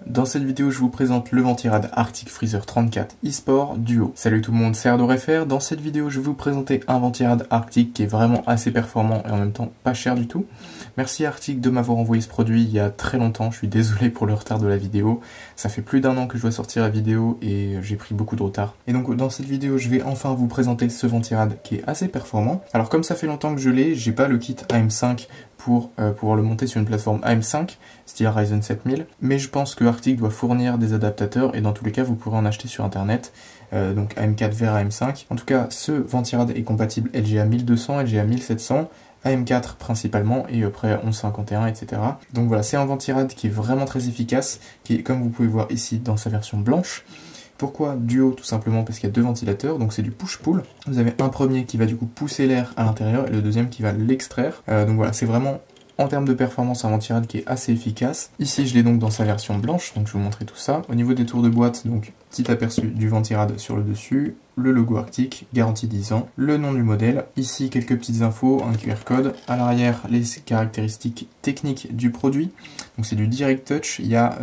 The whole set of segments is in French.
Dans cette vidéo, je vous présente le Ventirad Arctic Freezer 34 eSport Duo. Salut tout le monde, c'est ArdoRFR. Dans cette vidéo, je vais vous présenter un Ventirad Arctic qui est vraiment assez performant et en même temps pas cher du tout. Merci Arctic de m'avoir envoyé ce produit il y a très longtemps, je suis désolé pour le retard de la vidéo. Ça fait plus d'un an que je dois sortir la vidéo et j'ai pris beaucoup de retard. Et donc dans cette vidéo, je vais enfin vous présenter ce Ventirad qui est assez performant. Alors comme ça fait longtemps que je l'ai, j'ai pas le kit AM5 pour pouvoir le monter sur une plateforme AM5, style Ryzen 7000, mais je pense que Arctic doit fournir des adaptateurs et dans tous les cas vous pourrez en acheter sur internet, donc AM4 vers AM5. En tout cas ce Ventirad est compatible LGA 1200, LGA 1700, AM4 principalement et après 1151 etc. Donc voilà, c'est un Ventirad qui est vraiment très efficace, qui est comme vous pouvez voir ici dans sa version blanche. Pourquoi duo? Tout simplement parce qu'il y a deux ventilateurs, donc c'est du push-pull. Vous avez un premier qui va du coup pousser l'air à l'intérieur et le deuxième qui va l'extraire. Donc voilà, c'est vraiment en termes de performance un Ventirad qui est assez efficace. Ici je l'ai donc dans sa version blanche, donc je vais vous montrer tout ça. Au niveau des tours de boîte, donc petit aperçu du Ventirad sur le dessus, le logo Arctic, garantie 10 ans, le nom du modèle, ici quelques petites infos, un QR code, à l'arrière les caractéristiques techniques du produit, donc c'est du Direct Touch, il y a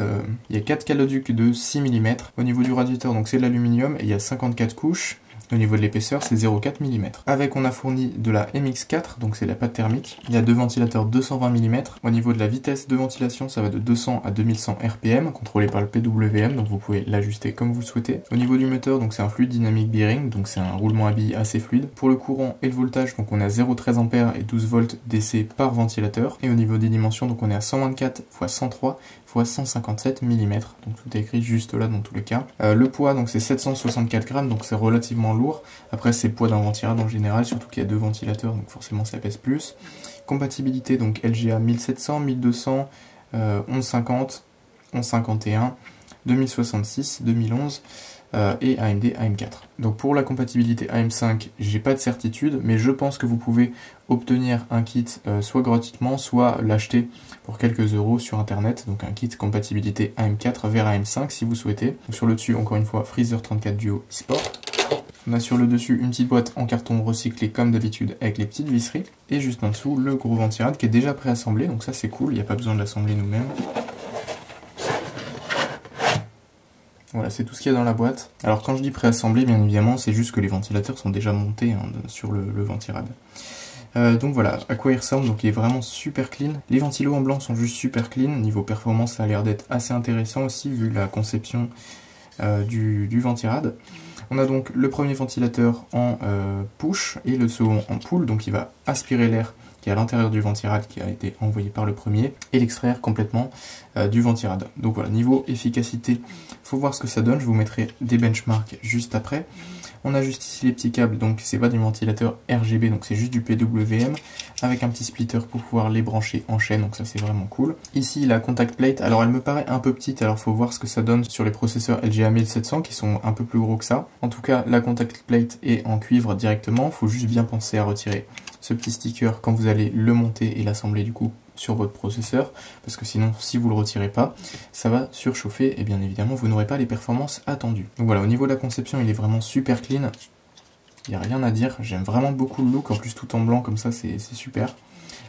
4 caloducs de 6 mm, au niveau du radiateur donc c'est de l'aluminium et il y a 54 couches. Au niveau de l'épaisseur, c'est 0,4 mm. Avec, on a fourni de la MX4, donc c'est la pâte thermique. Il y a deux ventilateurs 220 mm. Au niveau de la vitesse de ventilation, ça va de 200 à 2100 RPM, contrôlé par le PWM, donc vous pouvez l'ajuster comme vous le souhaitez. Au niveau du moteur, donc c'est un fluid dynamic bearing, donc c'est un roulement à billes assez fluide. Pour le courant et le voltage, donc on a 0,13 A et 12 volts DC par ventilateur. Et au niveau des dimensions, donc on est à 124 x 103 x 157 mm, donc tout est écrit juste là dans tous les cas. Le poids, donc c'est 764 grammes, donc c'est relativement lourd. Après c'est le poids d'un Ventirad en général, surtout qu'il y a deux ventilateurs, donc forcément ça pèse plus. Compatibilité, donc LGA 1700, 1200, 1150, 1151, 2066, 2011 et AMD AM4. Donc pour la compatibilité AM5, j'ai pas de certitude, mais je pense que vous pouvez obtenir un kit soit gratuitement, soit l'acheter pour quelques euros sur internet, donc un kit compatibilité AM4 vers AM5 si vous souhaitez. Donc sur le dessus, encore une fois, Freezer 34 Duo eSport. On a sur le dessus une petite boîte en carton recyclé comme d'habitude avec les petites visseries. Et juste en dessous, le gros Ventirad qui est déjà préassemblé, donc ça c'est cool, il n'y a pas besoin de l'assembler nous-mêmes. Voilà, c'est tout ce qu'il y a dans la boîte. Alors quand je dis préassemblé, bien évidemment, c'est juste que les ventilateurs sont déjà montés sur le Ventirad. Donc voilà, à quoi il ressemble, donc il est vraiment super clean. Les ventilos en blanc sont juste super clean. Niveau performance, ça a l'air d'être assez intéressant aussi, vu la conception du Ventirad. On a donc le premier ventilateur en push et le second en pull, donc il va aspirer l'air qui est à l'intérieur du Ventirad qui a été envoyé par le premier et l'extraire complètement du Ventirad. Donc voilà, niveau efficacité, faut voir ce que ça donne, je vous mettrai des benchmarks juste après. On a juste ici les petits câbles, donc c'est pas du ventilateur RGB, donc c'est juste du PWM, avec un petit splitter pour pouvoir les brancher en chaîne, donc ça c'est vraiment cool. Ici la contact plate, alors elle me paraît un peu petite, alors faut voir ce que ça donne sur les processeurs LGA 1700 qui sont un peu plus gros que ça. En tout cas la contact plate est en cuivre directement, faut juste bien penser à retirer ce petit sticker quand vous allez le monter et l'assembler du coup sur votre processeur, parce que sinon si vous le retirez pas, ça va surchauffer et bien évidemment vous n'aurez pas les performances attendues. Donc voilà, au niveau de la conception il est vraiment super clean, il n'y a rien à dire, j'aime vraiment beaucoup le look, en plus tout en blanc comme ça c'est super.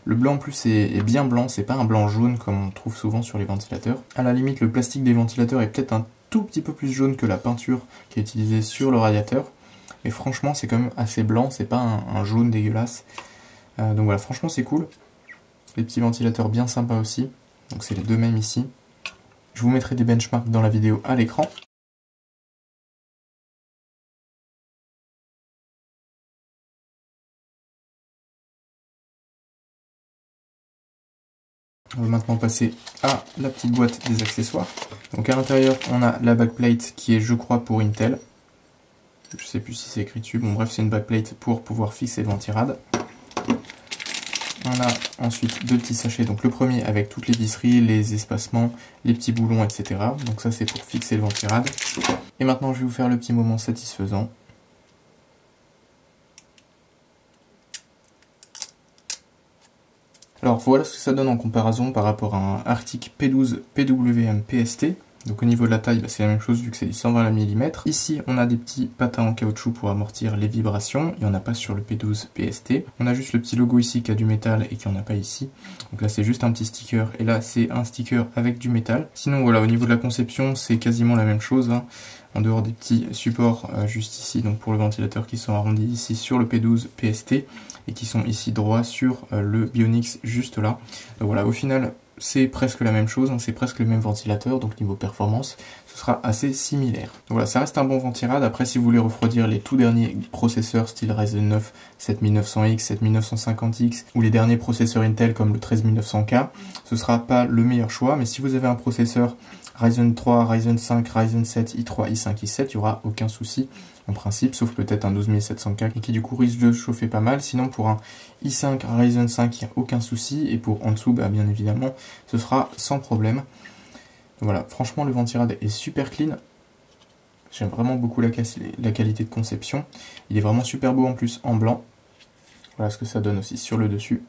Le blanc en plus est bien blanc, c'est pas un blanc jaune comme on trouve souvent sur les ventilateurs. À la limite le plastique des ventilateurs est peut-être un tout petit peu plus jaune que la peinture qui est utilisée sur le radiateur, mais franchement c'est quand même assez blanc, c'est pas un jaune dégueulasse. Donc voilà, franchement c'est cool. Les petits ventilateurs bien sympas aussi, donc c'est les deux mêmes ici. Je vous mettrai des benchmarks dans la vidéo à l'écran. On va maintenant passer à la petite boîte des accessoires. Donc à l'intérieur on a la backplate qui est je crois pour Intel. Je sais plus si c'est écrit dessus, bon bref c'est une backplate pour pouvoir fixer le Ventirad. On a ensuite deux petits sachets, donc le premier avec toutes les visseries, les espacements, les petits boulons, etc. Donc ça c'est pour fixer le Ventirad. Et maintenant je vais vous faire le petit moment satisfaisant. Alors voilà ce que ça donne en comparaison par rapport à un Arctic P12 PWM PST. Donc au niveau de la taille, c'est la même chose vu que c'est du 120 mm. Ici, on a des petits patins en caoutchouc pour amortir les vibrations. Il n'y en a pas sur le P12 PST. On a juste le petit logo ici qui a du métal et qui n'en a pas ici. Donc là, c'est juste un petit sticker. Et là, c'est un sticker avec du métal. Sinon, voilà, au niveau de la conception, c'est quasiment la même chose, hein. En dehors des petits supports juste ici, donc pour le ventilateur qui sont arrondis ici sur le P12 PST et qui sont ici droits sur le Bionix juste là. Donc voilà, au final, c'est presque la même chose, hein, c'est presque le même ventilateur, donc niveau performance, ce sera assez similaire. Donc voilà, ça reste un bon ventirad. Après, si vous voulez refroidir les tout derniers processeurs style Ryzen 9 7900X, 7950X ou les derniers processeurs Intel comme le 13900K, ce sera pas le meilleur choix, mais si vous avez un processeur Ryzen 3, Ryzen 5, Ryzen 7, i3, i5, i7, il n'y aura aucun souci en principe, sauf peut-être un 12700K qui du coup risque de chauffer pas mal. Sinon pour un i5 Ryzen 5, il n'y a aucun souci, et pour en dessous, bien évidemment, ce sera sans problème. Voilà, franchement le ventirad est super clean. J'aime vraiment beaucoup la qualité de conception. Il est vraiment super beau en plus en blanc. Voilà ce que ça donne aussi sur le dessus.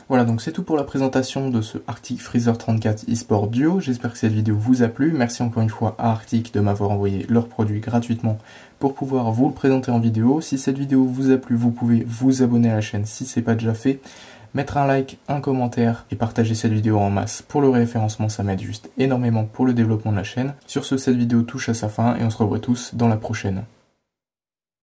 Voilà, donc c'est tout pour la présentation de ce Arctic Freezer 34 eSport Duo. J'espère que cette vidéo vous a plu. Merci encore une fois à Arctic de m'avoir envoyé leurs produits gratuitement pour pouvoir vous le présenter en vidéo. Si cette vidéo vous a plu, vous pouvez vous abonner à la chaîne si ce n'est pas déjà fait, mettre un like, un commentaire et partager cette vidéo en masse pour le référencement, ça m'aide juste énormément pour le développement de la chaîne. Sur ce, cette vidéo touche à sa fin et on se revoit tous dans la prochaine.